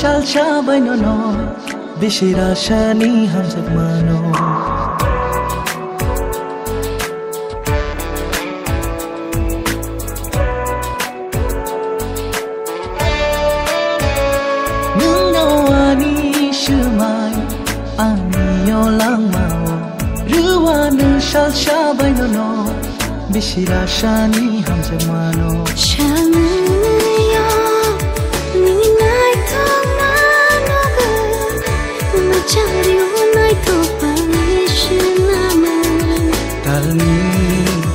salsa baino no bishira shani hamsak mano nung no ani shumai ani yo lang mao ruwa nu salsa baino no bishira shani hamsak mano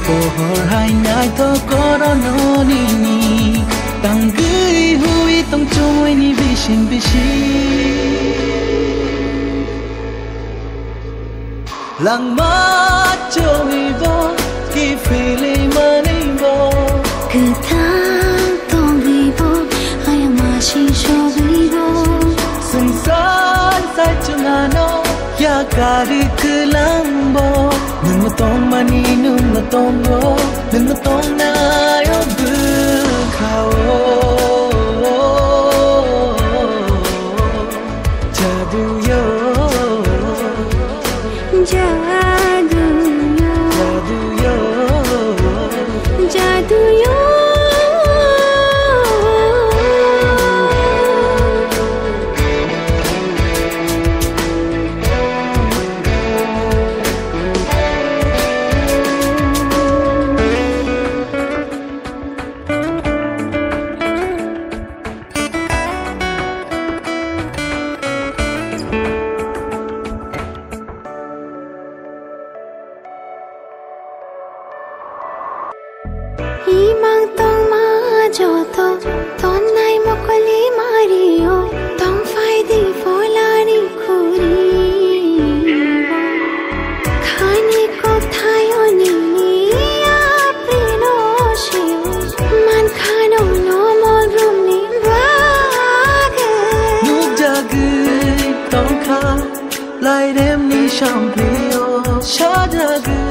pohor hai ngai to korono ni ni tang gui hui tong choi ni bishin lang ma choi bo ki fili mani bo cứ thang tong vi bo ai ma shi sho vi bo sung san sai chung ano ya kari kelang bo nung tong mani nung tong bo nung tong na yo bu khao jadu yo jadu yo jadu yo jadu yo Imang tong ma jo to ton nai mo kali mario tong fai di folani khuri khani ko thayo ni aprino shiu man khano no mo room ni wage nu jagi tong kha lai dem ni sham pleo sha jagi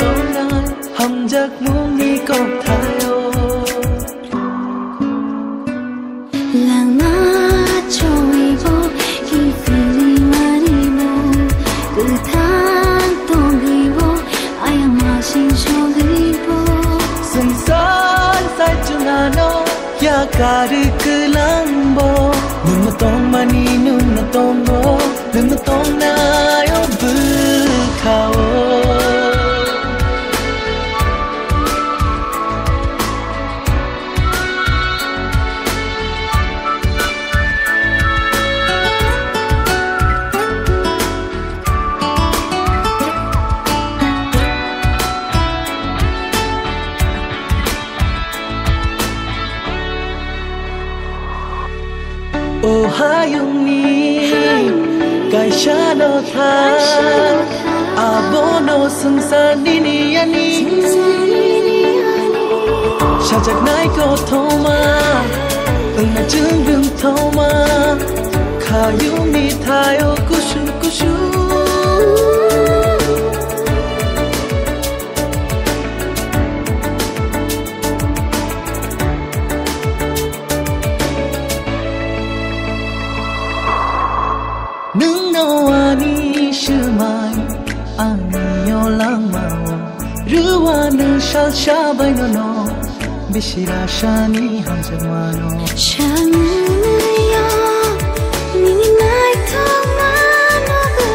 tong nai ham jak mung ni ko thayo lang ma choi bo ki fili mari mo cứ thang tong gi bo ai ma shin sho gi bo sung san sai chung ano ya kari kelang bo nung tong mani nung tong bo nung tong na yo bu khao oh hayung ni kai sha no tha abono sung san ni ni ani sha jak nai ko thoma na chung dung thoma khayung ni thayo kushu kushu nung no ani shumai ani yo lang mao ruwa nu shal sha baino no bishira shani hamsak mano Shangya Nini nai to ma no gu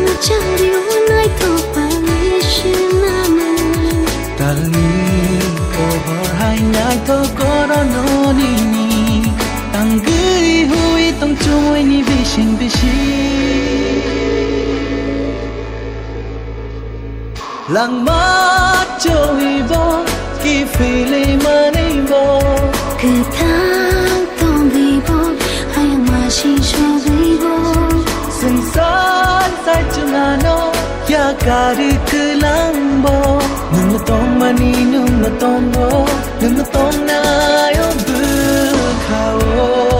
Ma chari o nai to pa mi shinama Talni pohor hai ngai to korono ni ni tang gui hui tong choi ni bishin lang ma choi bo ki fili mani bo cứ thang tong vi bo ai ma shi sho vi bo sung san sai chung ano ya kari kelang bo nung tong mani nung tong bo nung tong na yo bu khao